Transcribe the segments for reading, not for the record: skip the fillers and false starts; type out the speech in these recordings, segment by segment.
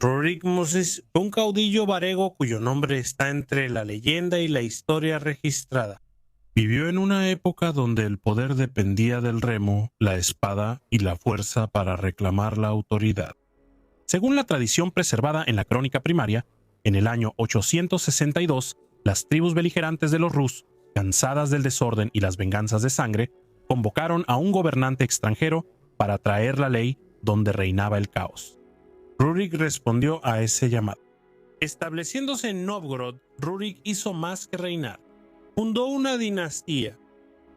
Rurik Moses fue un caudillo varego cuyo nombre está entre la leyenda y la historia registrada. Vivió en una época donde el poder dependía del remo, la espada y la fuerza para reclamar la autoridad. Según la tradición preservada en la crónica primaria, en el año 862, las tribus beligerantes de los Rus, cansadas del desorden y las venganzas de sangre, convocaron a un gobernante extranjero para traer la ley donde reinaba el caos. Rurik respondió a ese llamado. Estableciéndose en Novgorod, Rurik hizo más que reinar. Fundó una dinastía.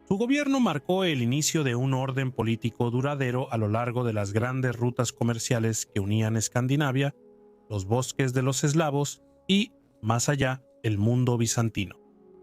Su gobierno marcó el inicio de un orden político duradero a lo largo de las grandes rutas comerciales que unían Escandinavia, los bosques de los eslavos y, más allá, el mundo bizantino.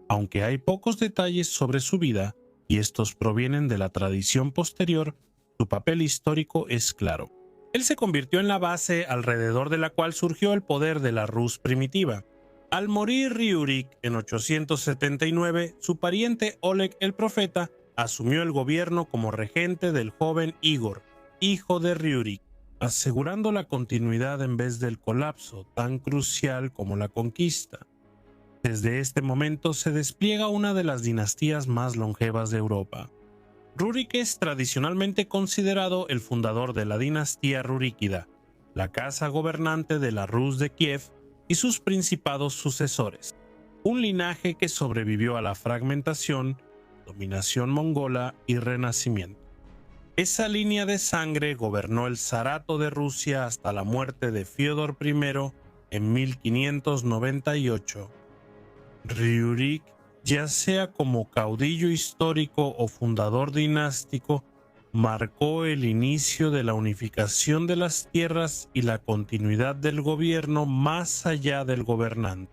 Aunque hay pocos detalles sobre su vida, y estos provienen de la tradición posterior, su papel histórico es claro. Él se convirtió en la base alrededor de la cual surgió el poder de la Rus primitiva. Al morir Riurik en 879, su pariente Oleg el Profeta asumió el gobierno como regente del joven Igor, hijo de Riurik, asegurando la continuidad en vez del colapso, tan crucial como la conquista. Desde este momento se despliega una de las dinastías más longevas de Europa. Rurik es tradicionalmente considerado el fundador de la dinastía ruríkida, la casa gobernante de la Rus de Kiev y sus principados sucesores, un linaje que sobrevivió a la fragmentación, dominación mongola y renacimiento. Esa línea de sangre gobernó el Zarato de Rusia hasta la muerte de Fiódor I en 1598. Riurik, ya sea como caudillo histórico o fundador dinástico, marcó el inicio de la unificación de las tierras y la continuidad del gobierno más allá del gobernante.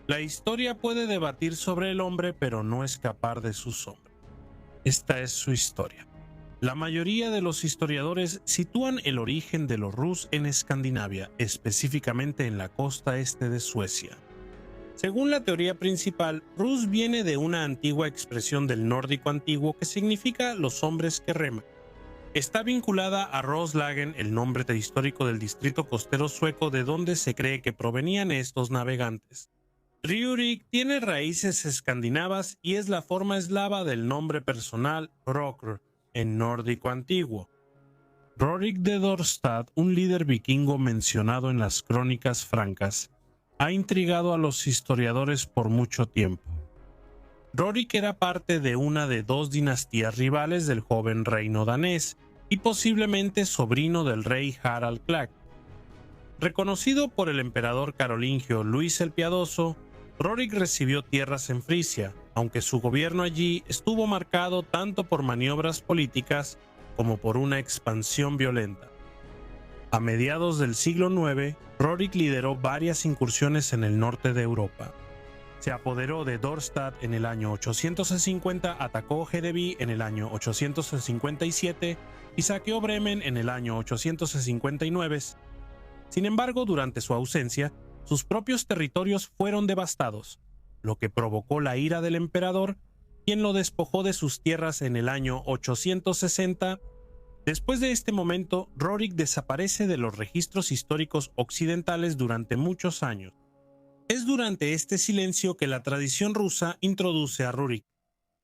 La historia puede debatir sobre el hombre, pero no escapar de su sombra. Esta es su historia. La mayoría de los historiadores sitúan el origen de los Rus en Escandinavia, específicamente en la costa este de Suecia. Según la teoría principal, Rus viene de una antigua expresión del nórdico antiguo que significa los hombres que reman. Está vinculada a Roslagen, el nombre histórico del distrito costero sueco de donde se cree que provenían estos navegantes. Riurik tiene raíces escandinavas y es la forma eslava del nombre personal Rokr en nórdico antiguo. Rorik de Dorstad, un líder vikingo mencionado en las crónicas francas, ha intrigado a los historiadores por mucho tiempo. Rorik era parte de una de dos dinastías rivales del joven reino danés y posiblemente sobrino del rey Harald Klak. Reconocido por el emperador carolingio Luis el Piadoso, Rorik recibió tierras en Frisia, aunque su gobierno allí estuvo marcado tanto por maniobras políticas como por una expansión violenta. A mediados del siglo IX, Rorik lideró varias incursiones en el norte de Europa. Se apoderó de Dorstad en el año 850, atacó Hedeby en el año 857 y saqueó Bremen en el año 859. Sin embargo, durante su ausencia, sus propios territorios fueron devastados, lo que provocó la ira del emperador, quien lo despojó de sus tierras en el año 860. Después de este momento, Rorik desaparece de los registros históricos occidentales durante muchos años. Es durante este silencio que la tradición rusa introduce a Rurik.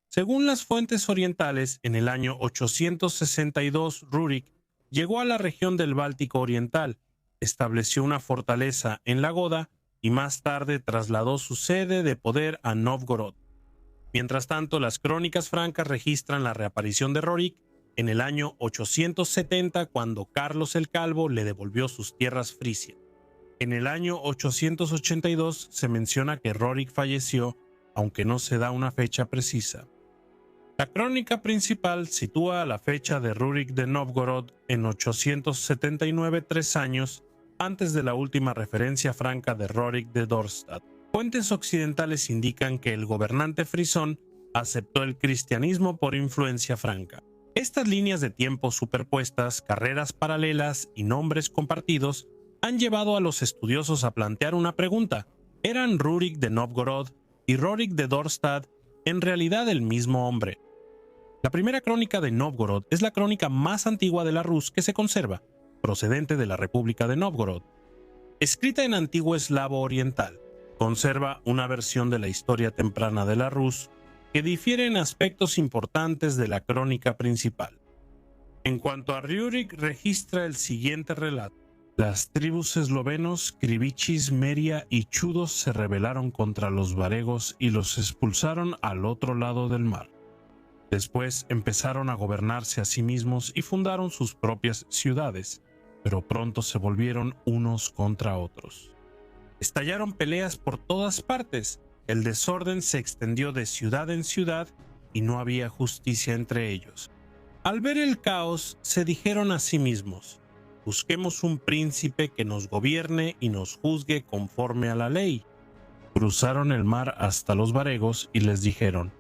Según las fuentes orientales, en el año 862 Rurik llegó a la región del Báltico Oriental, estableció una fortaleza en la Goda y más tarde trasladó su sede de poder a Novgorod. Mientras tanto, las crónicas francas registran la reaparición de Rorik en el año 870, cuando Carlos el Calvo le devolvió sus tierras frisias. En el año 882 se menciona que Rorik falleció, aunque no se da una fecha precisa. La crónica principal sitúa la fecha de Rurik de Novgorod en 879, 3 años antes de la última referencia franca de Rorik de Dorstad. Fuentes occidentales indican que el gobernante frisón aceptó el cristianismo por influencia franca. Estas líneas de tiempo superpuestas, carreras paralelas y nombres compartidos han llevado a los estudiosos a plantear una pregunta: ¿eran Rurik de Novgorod y Rorik de Dorstad en realidad el mismo hombre? La primera crónica de Novgorod es la crónica más antigua de la Rus que se conserva, procedente de la República de Novgorod, escrita en antiguo eslavo oriental. Conserva una versión de la historia temprana de la Rus que difiere en aspectos importantes de la crónica principal. En cuanto a Rurik, registra el siguiente relato. Las tribus eslovenos, Krivichis, Meria y Chudos se rebelaron contra los varegos y los expulsaron al otro lado del mar. Después empezaron a gobernarse a sí mismos y fundaron sus propias ciudades, pero pronto se volvieron unos contra otros. Estallaron peleas por todas partes, el desorden se extendió de ciudad en ciudad y no había justicia entre ellos. Al ver el caos, se dijeron a sí mismos: busquemos un príncipe que nos gobierne y nos juzgue conforme a la ley. Cruzaron el mar hasta los varegos y les dijeron: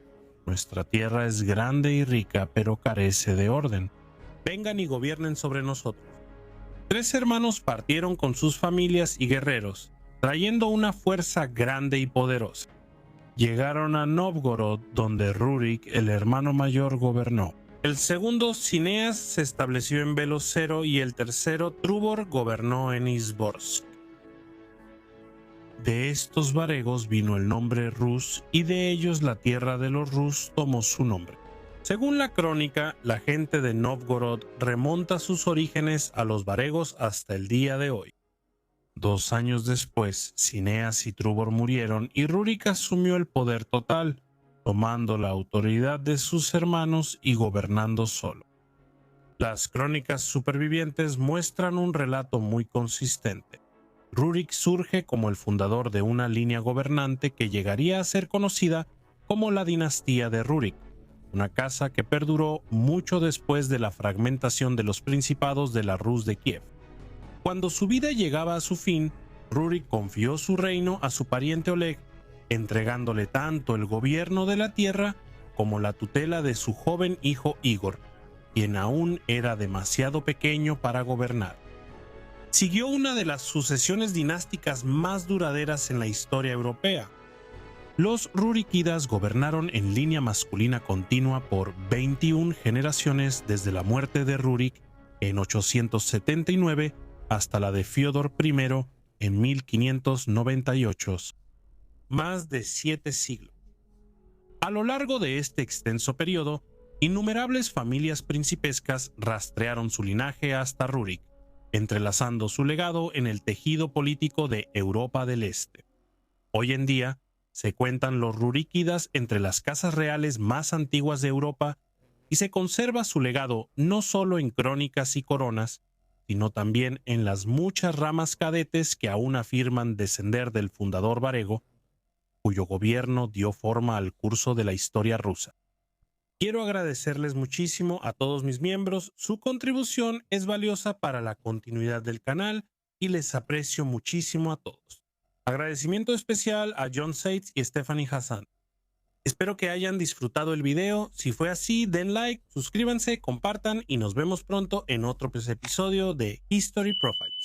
nuestra tierra es grande y rica, pero carece de orden. Vengan y gobiernen sobre nosotros. 3 hermanos partieron con sus familias y guerreros, trayendo una fuerza grande y poderosa. Llegaron a Novgorod, donde Rurik, el hermano mayor, gobernó. El segundo, Cineas, se estableció en Velocero y el tercero, Trubor, gobernó en Izborsk. De estos varegos vino el nombre Rus y de ellos la tierra de los Rus tomó su nombre. Según la crónica, la gente de Novgorod remonta sus orígenes a los varegos hasta el día de hoy. 2 años después, Cineas y Trubor murieron y Rurik asumió el poder total, tomando la autoridad de sus hermanos y gobernando solo. Las crónicas supervivientes muestran un relato muy consistente. Rurik surge como el fundador de una línea gobernante que llegaría a ser conocida como la dinastía de Rurik, una casa que perduró mucho después de la fragmentación de los principados de la Rus de Kiev. Cuando su vida llegaba a su fin, Rurik confió su reino a su pariente Oleg, entregándole tanto el gobierno de la tierra como la tutela de su joven hijo Igor, quien aún era demasiado pequeño para gobernar. Siguió una de las sucesiones dinásticas más duraderas en la historia europea. Los Rurikidas gobernaron en línea masculina continua por 21 generaciones desde la muerte de Rurik en 879 hasta la de Fiódor I en 1598. Más de 7 siglos. A lo largo de este extenso periodo, innumerables familias principescas rastrearon su linaje hasta Rurik, entrelazando su legado en el tejido político de Europa del Este. Hoy en día, se cuentan los Ruríkidas entre las casas reales más antiguas de Europa y se conserva su legado no solo en crónicas y coronas, sino también en las muchas ramas cadetes que aún afirman descender del fundador varego, cuyo gobierno dio forma al curso de la historia rusa. Quiero agradecerles muchísimo a todos mis miembros, su contribución es valiosa para la continuidad del canal y les aprecio muchísimo a todos. Agradecimiento especial a John Seitz y Stephanie Hassan. Espero que hayan disfrutado el video, si fue así den like, suscríbanse, compartan y nos vemos pronto en otro episodio de History Profiles.